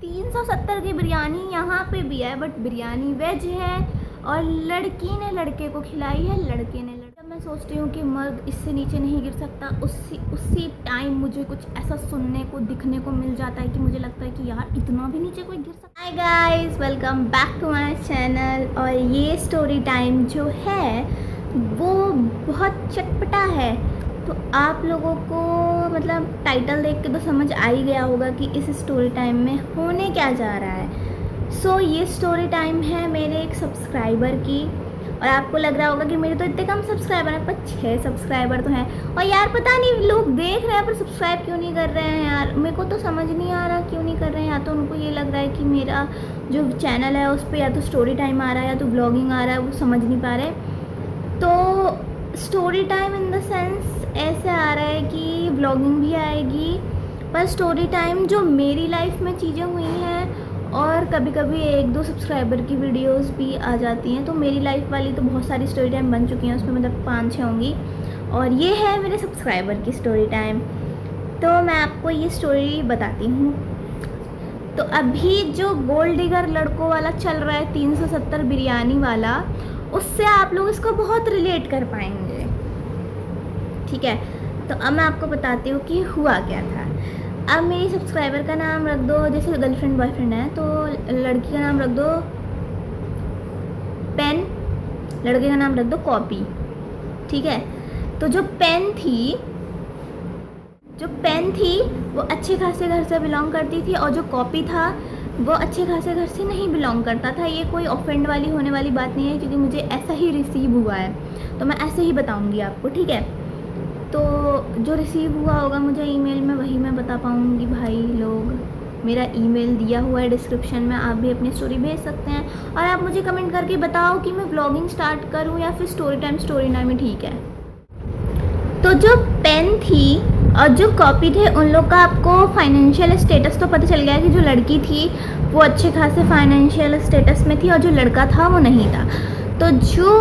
370 की बिरयानी यहाँ पे भी है, बट बिरयानी वेज है और लड़की ने लड़के को खिलाई है, लड़के ने लड़का। मैं सोचती हूँ कि मर्द इससे नीचे नहीं गिर सकता। उसी टाइम मुझे कुछ ऐसा सुनने को दिखने को मिल जाता है कि मुझे लगता है कि यार इतना भी नीचे कोई गिर सकता है। Hi guys, welcome back to my channel. और ये स्टोरी टाइम जो है वो बहुत चटपटा है, तो आप लोगों को मतलब टाइटल देख के तो समझ आ ही गया होगा कि इस स्टोरी टाइम में होने क्या जा रहा है। ये स्टोरी टाइम है मेरे एक सब्सक्राइबर की। और आपको लग रहा होगा कि मेरे तो इतने कम सब्सक्राइबर हैं, पर 6 सब्सक्राइबर तो हैं। और यार पता नहीं लोग देख रहे हैं पर सब्सक्राइब क्यों नहीं कर रहे हैं यार, मेरे को तो समझ नहीं आ रहा क्यों नहीं कर रहे हैं। या तो उनको ये लग रहा है कि मेरा जो चैनल है उस पर या तो स्टोरी टाइम आ रहा है या तो व्लॉगिंग आ रहा है, वो समझ नहीं पा रहे। तो story time in the sense ऐसे आ रहा है कि व्लॉगिंग भी आएगी, पर स्टोरी टाइम जो मेरी लाइफ में चीज़ें हुई हैं और कभी कभी 1-2 सब्सक्राइबर की वीडियोस भी आ जाती हैं। तो मेरी लाइफ वाली तो बहुत सारी स्टोरी टाइम बन चुकी हैं, उसमें मतलब 5-6 होंगी, और ये है मेरे सब्सक्राइबर की स्टोरी टाइम। तो मैं आपको ये स्टोरी बताती हूँ। तो अभी जो गोल्ड डिगर लड़कों वाला चल रहा है 370 बिरयानी वाला, उससे आप लोग इसको बहुत रिलेट कर पाएंगे, ठीक है। तो अब मैं आपको बताती हूँ कि हुआ क्या था। अब मेरी सब्सक्राइबर का नाम रख दो, जैसे गर्लफ्रेंड बॉयफ्रेंड है तो लड़की का नाम रख दो पेन, लड़के का नाम रख दो कॉपी, ठीक है। तो जो पेन थी वो अच्छे खासे घर से बिलोंग करती थी, और जो कॉपी था वो अच्छे खासे घर से नहीं बिलोंग करता था। ये कोई ऑफेंड वाली होने वाली बात नहीं है, क्योंकि मुझे ऐसा ही रिसीव हुआ है, तो मैं ऐसे ही बताऊँगी आपको, ठीक है। तो जो रिसीव हुआ होगा मुझे ईमेल में, वही मैं बता पाऊँगी। भाई लोग, मेरा ईमेल दिया हुआ है डिस्क्रिप्शन में, आप भी अपनी स्टोरी भेज सकते हैं। और आप मुझे कमेंट करके बताओ कि मैं व्लॉगिंग स्टार्ट करूं या फिर स्टोरी टाइम ही ठीक है। तो जो पेन थी और जो कॉपी थे, उन लोग का आपको फाइनेंशियल स्टेटस तो पता चल गया कि जो लड़की थी वो अच्छे खासे फाइनेंशियल स्टेटस में थी और जो लड़का था वो नहीं था। तो जो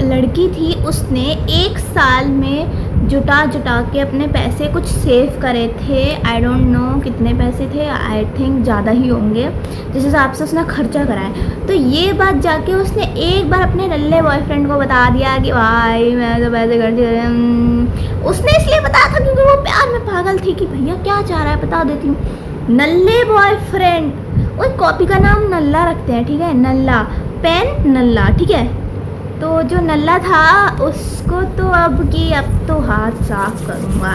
लड़की थी उसने 1 साल में जुटा के अपने पैसे कुछ सेव करे थे। आई डोंट नो कितने पैसे थे, आई थिंक ज़्यादा ही होंगे, जिस हिसाब से उसने खर्चा करा है। तो ये बात जाके उसने एक बार अपने नल्ले बॉयफ्रेंड को बता दिया कि भाई मैं तो पैसे खर्च। उसने इसलिए बताया था क्योंकि वो प्यार में पागल थी कि भैया क्या चाह रहा है बता देती हूँ। नल्ले बॉयफ्रेंड, वो कॉपी का नाम नल्ला रखते हैं, ठीक है, नल्ला, पेन नल्ला, ठीक है। तो जो नल्ला था उसको तो अब तो हाथ साफ करूँगा।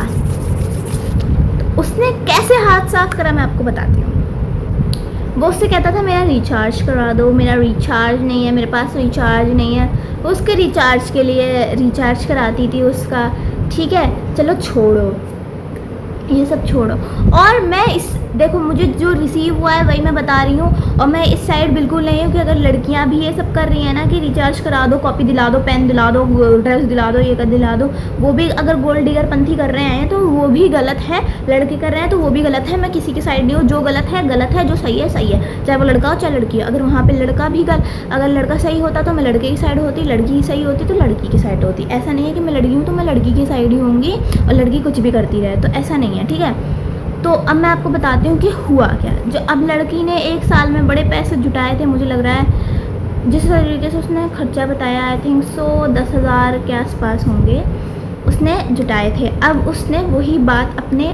तो उसने कैसे हाथ साफ करा मैं आपको बताती हूँ। वो उससे कहता था मेरा रिचार्ज करा दो, मेरा रिचार्ज नहीं है, मेरे पास रिचार्ज नहीं है। वो उसके रिचार्ज के लिए रिचार्ज कराती थी उसका, ठीक है। चलो छोड़ो ये सब छोड़ो, और मैं देखो मुझे जो रिसीव हुआ है वही मैं बता रही हूँ। और मैं इस साइड बिल्कुल नहीं हूँ कि अगर लड़कियाँ भी ये सब कर रही हैं ना कि रिचार्ज करा दो, कॉपी दिला दो, पेन दिला दो, ड्रेस दिला दो, ये कर दिला दो, वो भी अगर गोल्ड डिगर पंथी कर रहे हैं तो वो भी गलत है। लड़के कर रहे हैं तो वो भी गलत है। मैं किसी की साइड नहीं हूँ, जो गलत है, जो सही है सही है, चाहे वो लड़का हो चाहे लड़की हो। अगर वहाँ पर लड़का भी अगर लड़का सही होता तो मैं लड़के की साइड होती, लड़की ही सही होती तो लड़की की साइड होती। ऐसा नहीं है कि मैं लड़की हूँ तो मैं लड़की की साइड ही होंगी और लड़की कुछ भी करती रहे, तो ऐसा नहीं है, ठीक है। तो अब मैं आपको बताती हूँ कि हुआ क्या। जो अब लड़की ने 1 साल में बड़े पैसे जुटाए थे, मुझे लग रहा है जिस तरीके से उसने खर्चा बताया, आई थिंक 10,000 के आसपास होंगे उसने जुटाए थे। अब उसने वही बात अपने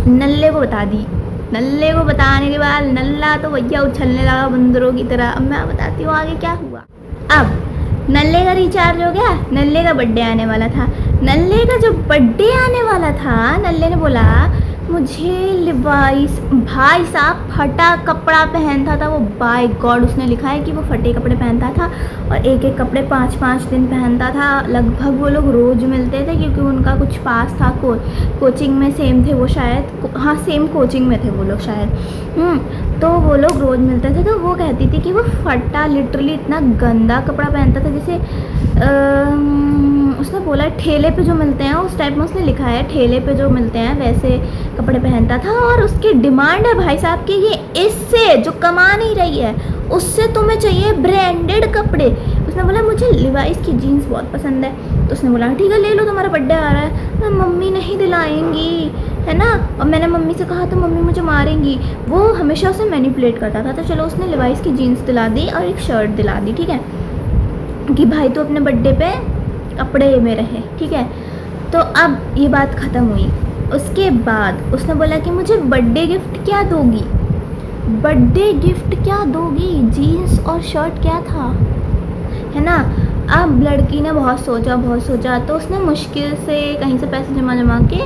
नल्ले को बता दी। नल्ले को बताने के बाद नल्ला तो भैया उछलने लगा बंदरों की तरह। अब मैं बताती हूँ आगे क्या हुआ। अब नल्ले का रिचार्ज हो गया, नल्ले का बर्थडे आने वाला था। नल्ले का जब बर्थडे आने वाला था, नल्ले ने बोला मुझे लिवाइस, भाई साहब फटा कपड़ा पहनता था वो, बाय गॉड उसने लिखा है कि वो फटे कपड़े पहनता था और एक कपड़े 5-5 दिन पहनता था। लगभग वो लोग रोज़ मिलते थे क्योंकि उनका कुछ पास था, कोचिंग में सेम थे वो शायद, हाँ सेम कोचिंग में थे वो लोग शायद। तो वो लोग रोज़ मिलते थे। तो वो कहती थी कि वो फटा लिटरली इतना गंदा कपड़ा पहनता था, जैसे उसने बोला ठेले पे जो मिलते हैं उस टाइप में, उसने लिखा है ठेले पे जो मिलते हैं वैसे कपड़े पहनता था। और उसकी डिमांड है भाई साहब कि ये इससे जो कमा नहीं रही है उससे तुम्हें चाहिए ब्रांडेड कपड़े। उसने बोला मुझे लिवाइस की जीन्स बहुत पसंद है। तो उसने बोला ठीक है ले लो, तुम्हारा बर्थडे आ रहा है। मम्मी नहीं दिलाएंगी, है ना। और मैंने मम्मी से कहा तो मम्मी मुझे मारेंगी। वो हमेशा उसे मैनिपुलेट करता था। तो चलो उसने लिवाइस की जीन्स दिला दी और एक शर्ट दिला दी, ठीक है, कि भाई तो अपने बर्थडे पे कपड़े में रहे, ठीक है। तो अब ये बात ख़त्म हुई। उसके बाद उसने बोला कि मुझे बर्थडे गिफ्ट क्या दोगी, बर्थडे गिफ्ट क्या दोगी, जीन्स और शर्ट क्या था, है ना। अब लड़की ने बहुत सोचा तो उसने मुश्किल से कहीं से पैसे जमा के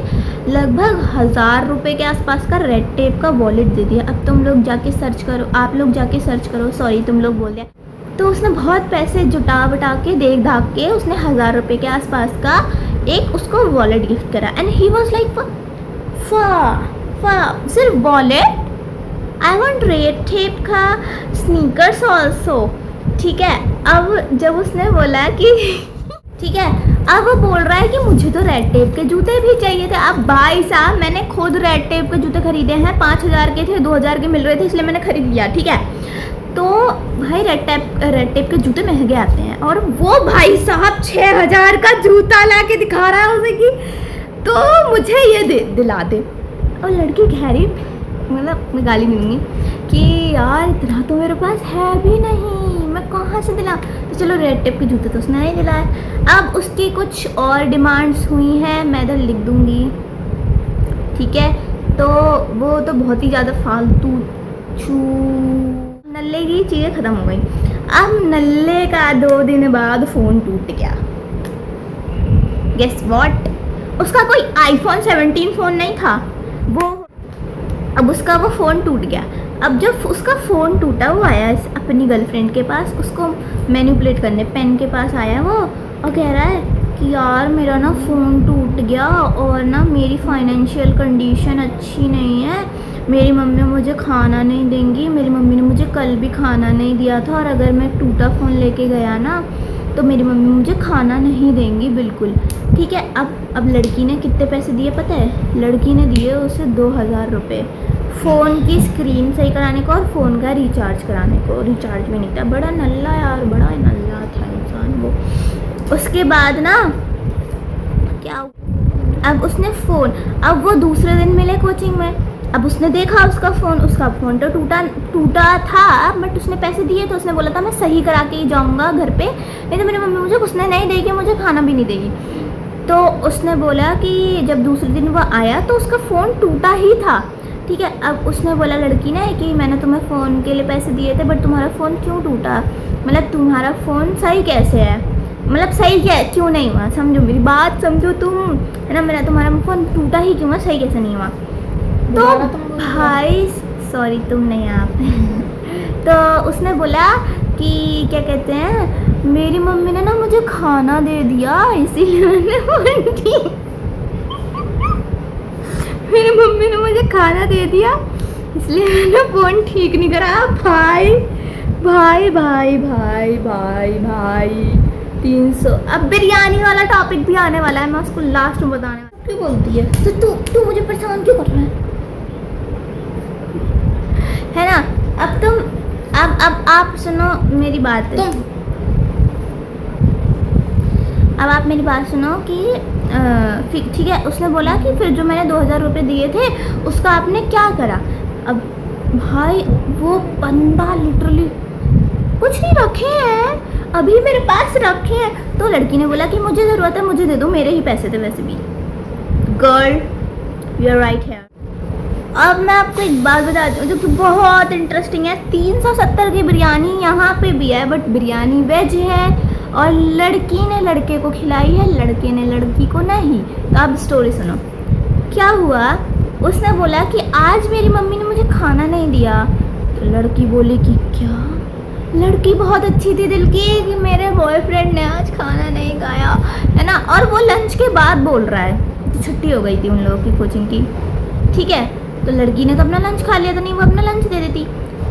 लगभग 1000 रुपये के आसपास का रेड टेप का वॉलेट दे दिया। अब तुम लोग जाके सर्च करो, आप लोग जाके सर्च करो, सॉरी तुम लोग बोल दिया। तो उसने बहुत पैसे जुटा बटा के देख धाक के उसने 1000 रुपये के आसपास का एक उसको वॉलेट गिफ्ट करा। एंड ही वॉज लाइक सिर्फ wallet, I want red tape का स्नीकर्स ऑल्सो, ठीक है। अब जब उसने बोला कि ठीक है, अब वो बोल रहा है कि मुझे तो रेड टेप के जूते भी चाहिए थे। अब भाई साहब मैंने खुद रेड टेप के जूते खरीदे हैं, 5000 के थे, 2000 के मिल रहे थे, इसलिए मैंने खरीद लिया, ठीक है। तो भाई रेड टेप के जूते महंगे आते हैं, और वो भाई साहब 6000 का जूता ला के दिखा रहा है उसे कि तो मुझे ये दिला दे। और लड़की कह रही, मतलब मैं गाली नहीं दूँगी, कि यार इतना तो मेरे पास है भी नहीं, मैं कहाँ से दिला। तो चलो रेड टेप के जूते तो उसने नहीं दिलाया। अब उसकी कुछ और डिमांड्स हुई हैं, मैं इधर लिख दूँगी, ठीक है। तो वो तो बहुत ही ज़्यादा फालतू नल्ले की चीज़ें ख़त्म हो गई। अब नल्ले का 2 दिन बाद फ़ोन टूट गया। गेस व्हाट, उसका कोई iPhone 17 फ़ोन नहीं था वो। अब उसका वो फ़ोन टूट गया। अब जब उसका फ़ोन टूटा, वो आया अपनी गर्लफ्रेंड के पास, उसको मैनिपुलेट करने पेन के पास आया वो, और कह रहा है कि यार मेरा ना फ़ोन टूट गया और ना मेरी फाइनेंशियल कंडीशन अच्छी नहीं है, मेरी मम्मी मुझे खाना नहीं देंगी, मेरी मम्मी ने मुझे कल भी खाना नहीं दिया था, और अगर मैं टूटा फ़ोन लेके गया ना तो मेरी मम्मी मुझे खाना नहीं देंगी बिल्कुल, ठीक है। अब लड़की ने कितने पैसे दिए पता है? लड़की ने दिए उसे 2000 रुपये फ़ोन की स्क्रीन सही कराने को और फ़ोन का रिचार्ज कराने को। रिचार्ज भी नहीं था। बड़ा नल्ला यार, बड़ा नल्ला था इंसान वो। उसके बाद ना क्या, अब उसने फ़ोन, अब वो दूसरे दिन मिले कोचिंग में। अब उसने देखा उसका फ़ोन तो टूटा था, बट उसने पैसे दिए, तो उसने बोला था मैं सही करा के ही जाऊँगा घर पे, नहीं तो मेरी मम्मी मुझे उसने नहीं देगी, मुझे खाना भी नहीं देगी। तो उसने बोला कि जब दूसरे दिन वो आया तो उसका फ़ोन टूटा ही था, ठीक है। अब उसने बोला लड़की ने कि मैंने तुम्हें फ़ोन के लिए पैसे दिए थे, बट तुम्हारा फ़ोन क्यों टूटा, मतलब तुम्हारा फ़ोन सही कैसे है, मतलब सही क्या क्यों नहीं हुआ, समझो मेरी बात, समझो तुम, है ना। मेरा तुम्हारा फ़ोन टूटा ही क्यों है, सही कैसे नहीं हुआ। तो भाई सॉरी तुम नहीं आप तो उसने बोला कि क्या कहते हैं, मेरी मम्मी ने ना मुझे खाना दे दिया इसीलिए मैंने फ़ोन ठीक मेरी मम्मी ने मुझे खाना दे दिया इसलिए मैंने फ़ोन ठीक नहीं कराया। भाई भाई भाई भाई भाई भाई 300। अब बिरयानी वाला टॉपिक भी आने वाला है, मैं उसको लास्ट में बताने वाला। क्यों बोलती है तो तू मुझे परेशान क्यों कर रहा है ना। अब तुम अब आप सुनो मेरी बात, अब आप मेरी बात सुनो कि ठीक है। उसने बोला कि फिर जो मैंने 2000 रुपये दिए थे उसका आपने क्या करा। अब भाई वो बंदा लिटरली कुछ नहीं रखे हैं, अभी मेरे पास रखे हैं। तो लड़की ने बोला कि मुझे ज़रूरत है, मुझे दे दो, मेरे ही पैसे थे वैसे भी। गर्ल यू आर राइट है। अब मैं आपको एक बात बताती हूँ जो कि बहुत इंटरेस्टिंग है। 370 की बिरयानी यहाँ पे भी है, बट बिरयानी वेज है और लड़की ने लड़के को खिलाई है, लड़के ने लड़की को नहीं। तो अब स्टोरी सुनो क्या हुआ। उसने बोला कि आज मेरी मम्मी ने मुझे खाना नहीं दिया। तो लड़की बोली कि क्या, लड़की बहुत अच्छी थी दिल की कि मेरे बॉयफ्रेंड ने आज खाना नहीं खाया, है ना। और वो लंच के बाद बोल रहा है, तो छुट्टी हो गई थी उन लोगों की कोचिंग की, ठीक है। तो लड़की ने तो अपना लंच खा लिया था, नहीं वो अपना लंच दे देती।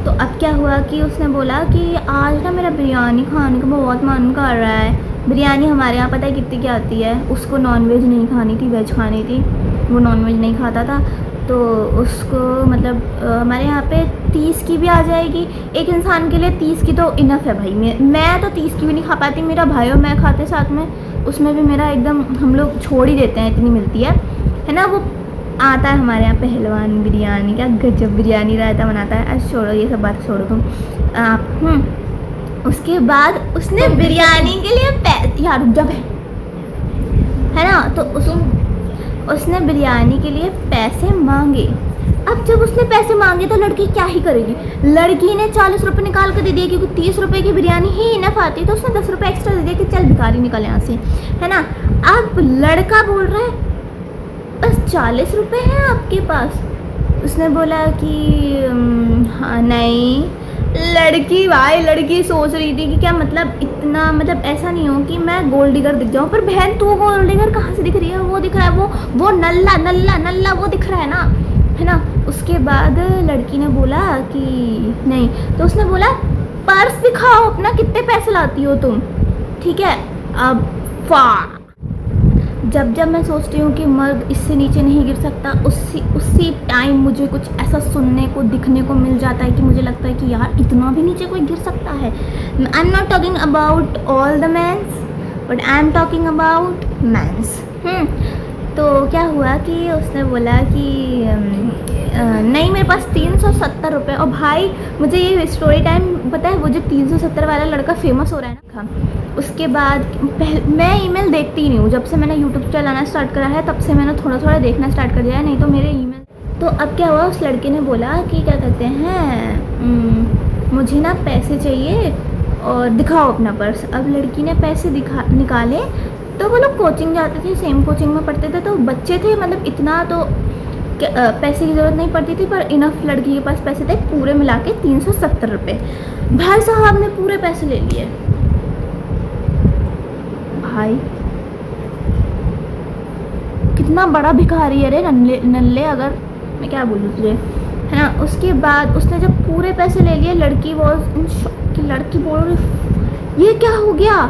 तो अब क्या हुआ कि उसने बोला कि आज ना मेरा बिरयानी खाने का बहुत मन कर रहा है। बिरयानी हमारे यहाँ पता है कितनी क्या आती है। उसको नॉनवेज नहीं खानी थी, वेज खानी थी, वो नॉनवेज नहीं खाता था। तो उसको मतलब हमारे यहाँ पे 30 की भी आ जाएगी एक इंसान के लिए। 30 की तो इनफ है भाई। मैं तो 30 की भी नहीं खा पाती, मेरा भाई और मैं खाते साथ में, उसमें भी मेरा एकदम हम लोग छोड़ ही देते हैं, इतनी मिलती है ना। वो आता है हमारे यहाँ पहलवान बिरयानी, क्या गजब बिरयानी रायता बनाता है। अच्छा छोड़ो ये सब बात छोड़ो तुम। आप उसके बाद उसने बिरयानी के लिए यार रुक जा है ना, तो उसने बिरयानी के लिए पैसे मांगे। अब जब उसने पैसे मांगे तो लड़की क्या ही करेगी, लड़की ने 40 रुपये निकाल कर दे दिया क्योंकि 30 रुपये की बिरयानी ही इनफ आती, तो उसने 10 रुपये एक्स्ट्रा दे दिया कि चल भिखारी निकल यहाँ से, है ना। अब लड़का बोल रहा है बस 40 रुपये हैं आपके पास। उसने बोला कि हाँ नहीं। लड़की सोच रही थी कि क्या मतलब इतना, मतलब ऐसा नहीं हो कि मैं गोल्ड डिगर दिख जाऊँ, पर बहन तू गोल्ड डिगर कहाँ से दिख रही है, वो दिख रहा है वो नल्ला वो दिख रहा है ना। उसके बाद लड़की ने बोला कि नहीं, तो उसने बोला पर्स दिखाओ अपना, कितने पैसे लाती हो तुम, ठीक है। अब जब मैं सोचती हूँ कि मर्द इससे नीचे नहीं गिर सकता, उसी टाइम मुझे कुछ ऐसा सुनने को दिखने को मिल जाता है कि मुझे लगता है कि यार इतना भी नीचे कोई गिर सकता है। I am not talking about all the mans but I am talking about mans. तो क्या हुआ कि उसने बोला कि नहीं मेरे पास 370 रुपये। और भाई मुझे ये स्टोरी टाइम पता है, वो जो 370 वाला लड़का फेमस हो रहा है ना, उसके बाद मैं ईमेल देखती ही नहीं हूँ। जब से मैंने यूट्यूब चलाना स्टार्ट करा है तब से मैंने थोड़ा देखना स्टार्ट कर दिया है, नहीं तो मेरे ईमेल। तो अब क्या हुआ, उस लड़के ने बोला कि क्या कहते हैं मुझे ना पैसे चाहिए और दिखाओ अपना पर्स। अब लड़की ने पैसे निकाले, तो वो लोग कोचिंग जाते थे, सेम कोचिंग में पढ़ते थे, तो बच्चे थे, मतलब इतना तो पैसे की ज़रूरत नहीं पड़ती थी, पर इनफ लड़की के पास पैसे थे, पूरे मिला के 370 रुपये। भाई साहब ने पूरे पैसे ले लिए। भाई कितना बड़ा भिखारी है रे नल्ले, अगर मैं क्या बोलूँ तुझे, है ना। उसके बाद उसने जब पूरे पैसे ले लिए, लड़की बोल रही ये क्या हो गया,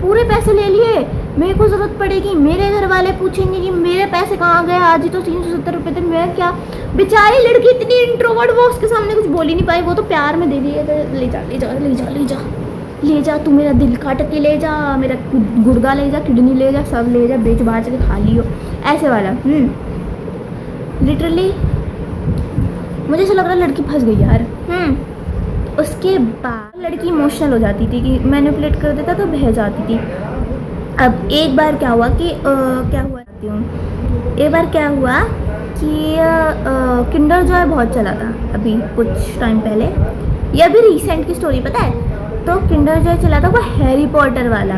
पूरे पैसे ले लिए, मेरे को ज़रूरत पड़ेगी, मेरे घर वाले पूछेंगे कि मेरे पैसे कहाँ गए, आज ही तो 370 रुपये थे, मैं क्या। बेचारी लड़की इतनी इंट्रोवर्ट, वो उसके सामने कुछ बोल ही नहीं पाई, वो तो प्यार में दे दिए, ले जा तू मेरा दिल काट के ले जा, मेरा गुर्दा ले जा, किडनी ले जा, सब ले जा, बेच बाच के खा लियो, ऐसे वाला। लिटरली मुझे ऐसा लग रहा है लड़की फंस गई यार। उसके बाद लड़की इमोशनल हो जाती थी कि मैनिपुलेट कर देता तो बह जाती थी। अब एक बार क्या हुआ कि किंडर जॉय बहुत चला था अभी कुछ टाइम पहले, ये अभी रिसेंट की स्टोरी पता है। तो किंडर जॉय चला था वो हैरी पॉटर वाला।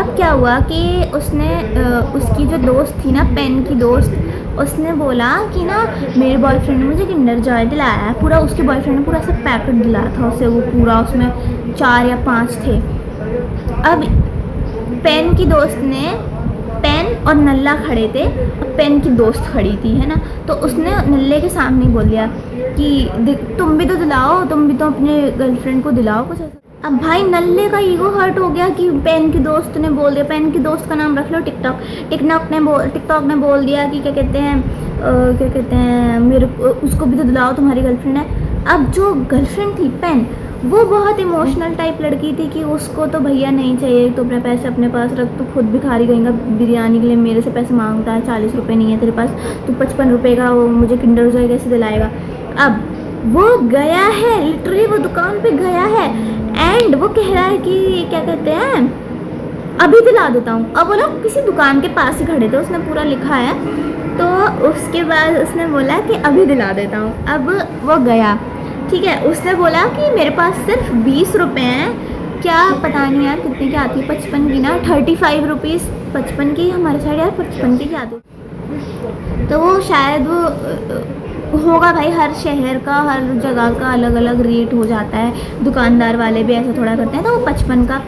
अब क्या हुआ कि उसकी जो दोस्त थी ना, पेन की दोस्त, उसने बोला कि ना मेरे बॉयफ्रेंड ने मुझे किंडर जॉय दिलाया है, पूरा उसके बॉयफ्रेंड ने पूरा ऐसा पैकेट दिलाया था उसे, वो पूरा उसमें 4 या 5 थे। अब पेन की दोस्त ने, पेन और नल्ला खड़े थे, पेन की दोस्त खड़ी थी, है ना, तो उसने नल्ले के सामने बोल दिया कि तुम भी तो दिलाओ, तुम भी तो अपने गर्लफ्रेंड को दिलाओ कुछ ऐसा। अब भाई नल्ले का ईगो हर्ट हो गया कि पेन की दोस्त ने बोल दिया, पेन की दोस्त का नाम रख लो टिकटॉक ने बोल दिया कि क्या कहते हैं मेरे उसको भी तो दिलाओ, तुम्हारी गर्लफ्रेंड है। अब जो गर्लफ्रेंड थी पेन, वो बहुत इमोशनल टाइप लड़की थी कि उसको तो भैया नहीं चाहिए, तो अपने पैसे अपने पास रख, तू खुद भिखारी गएगा बिरयानी के लिए, मेरे से पैसे मांगता है, 40 रुपये नहीं है तेरे पास, तू 55 रुपये का वो मुझे किंडर जॉय कैसे दिलाएगा। अब वो गया है, लिटरली वो दुकान पे गया है एंड वो कह रहा है कि क्या कहते हैं अभी दिला देता हूँ। अब वो लोग किसी दुकान के पास ही खड़े थे, उसने पूरा लिखा है, तो उसके बाद उसने बोला कि अभी दिला देता हूँ। अब वो गया, ठीक है, उसने बोला कि मेरे पास सिर्फ 20 रुपये हैं, क्या पता नहीं यार कितने की आती है, 55 की ना, 35 रुपीज़ 55 की, हमारे साइड यार 55 की आती, तो वो शायद वो होगा भाई, हर शहर का हर जगह का अलग अलग रेट हो जाता है, दुकानदार वाले भी ऐसा थोड़ा करते हैं, तो वो 55 का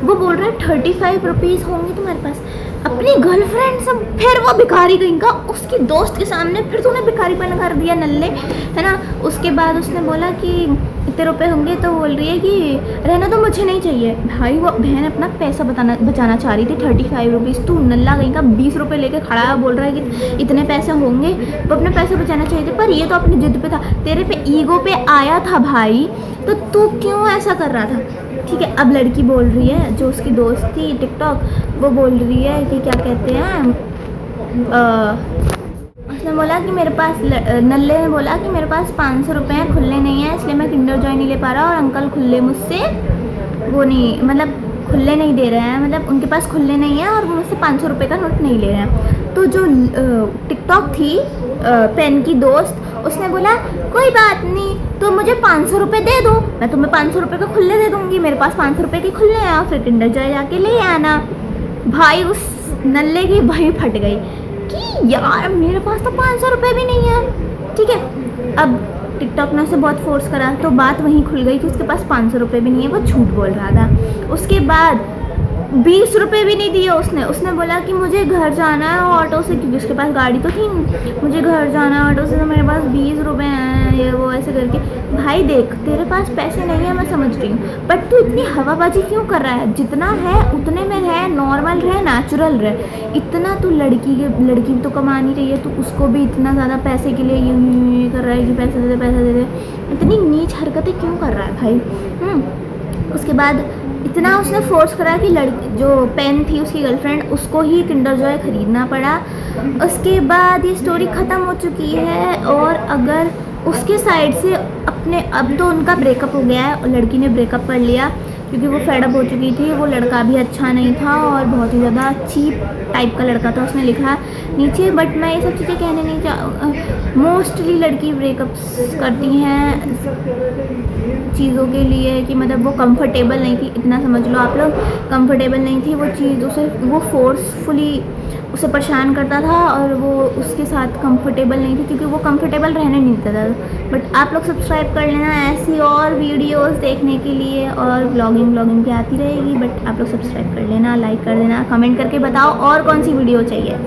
वो बोल रहा है 35 रुपीज़ होंगे तुम्हारे पास। अपनी गर्लफ्रेंड सब, फिर वो भिखारी कहीं का उसकी दोस्त के सामने फिर तूने भिखारीपन कर दिया नल्ले, है ना। उसके बाद उसने बोला कि इतने रुपए होंगे, तो बोल रही है कि रहना तो मुझे नहीं चाहिए। भाई वो बहन अपना पैसा बचाना चाह रही थी, 35 रुपीज़, तू नल्ला कहीं का 20 रुपये लेके खड़ा है, बोल रहा है कि इतने पैसे होंगे, वो अपने पैसे बचाना चाहिए थे, पर ये तो अपनी जिद पे था, तेरे पे ईगो पे आया था भाई, तो तू क्यों ऐसा कर रहा था, ठीक है। अब लड़की बोल रही है, जो उसकी दोस्त थी टिकटॉक, वो बोल रही है कि क्या कहते हैं उसने बोला कि मेरे पास नल्ले ने बोला कि मेरे पास 500 रुपये हैं, खुले नहीं हैं, इसलिए मैं किंडर जॉय नहीं ले पा रहा, और अंकल खुले मुझसे वो नहीं, मतलब खुले नहीं दे रहे हैं, मतलब उनके पास खुले नहीं हैं और वो मुझसे 500 रुपये का नोट नहीं ले रहे हैं। तो जो टिकटॉक थी पेन की दोस्त, उसने बोला कोई बात नहीं, तो मुझे 500 रुपये दे दो, मैं तुम्हें 500 रुपये का खुले दे दूँगी, मेरे पास 500 रुपये के खुले हैं, और फिर किंडर जॉय जाके ले आना। भाई उस नल्ले की भाई फट गई कि यार मेरे पास तो 500 रुपये भी नहीं है। ठीक है, अब टिकटॉक ने उसे बहुत फोर्स करा तो बात वहीं खुल गई कि उसके पास 500 रुपये भी नहीं है, वो झूठ बोल रहा था। उसके बाद 20 रुपये भी नहीं दिए उसने बोला कि मुझे घर जाना है ऑटो से, क्योंकि उसके पास गाड़ी तो थी नहीं, मुझे घर जाना है ऑटो से, तो मेरे पास 20 रुपये हैं, ये वो ऐसे करके। भाई देख, तेरे पास पैसे नहीं है, मैं समझ रही हूँ, बट तू इतनी हवाबाजी क्यों कर रहा है? जितना है उतने में रह, नॉर्मल रह, नेचुरल रह। इतना तू लड़की तो कमानी रही है, तू उसको भी इतना ज़्यादा पैसे के लिए ये कर रहा है कि पैसे दे दे। इतनी नीच हरकतें क्यों कर रहा है भाई? उसके बाद इतना उसने फोर्स करा कि जो पेन थी उसकी गर्लफ्रेंड, उसको ही किंडर जॉय ख़रीदना पड़ा। उसके बाद ये स्टोरी ख़त्म हो चुकी है। और अगर उसके साइड से अब तो उनका ब्रेकअप हो गया है और लड़की ने ब्रेकअप कर लिया क्योंकि वो फेडअप हो चुकी थी। वो लड़का भी अच्छा नहीं था और बहुत ही ज़्यादा चीप टाइप का लड़का था, उसने लिखा नीचे। बट मैं ये सब चीज़ें कहने नहीं मोस्टली लड़की ब्रेकअप्स करती हैं चीज़ों के लिए कि मतलब वो कंफर्टेबल नहीं थी, इतना समझ लो आप लोग, कंफर्टेबल नहीं थी वो चीज़, उसे वो फोर्सफुली उसे परेशान करता था और वो उसके साथ कंफर्टेबल नहीं थी क्योंकि वो कंफर्टेबल रहने नहीं देता था। बट आप लोग सब्सक्राइब कर लेना ऐसी और वीडियोस देखने के लिए, और व्लॉगिंग भी आती रहेगी। बट आप लोग सब्सक्राइब कर लेना, लाइक कर देना, कमेंट करके बताओ और कौन सी वीडियो चाहिए।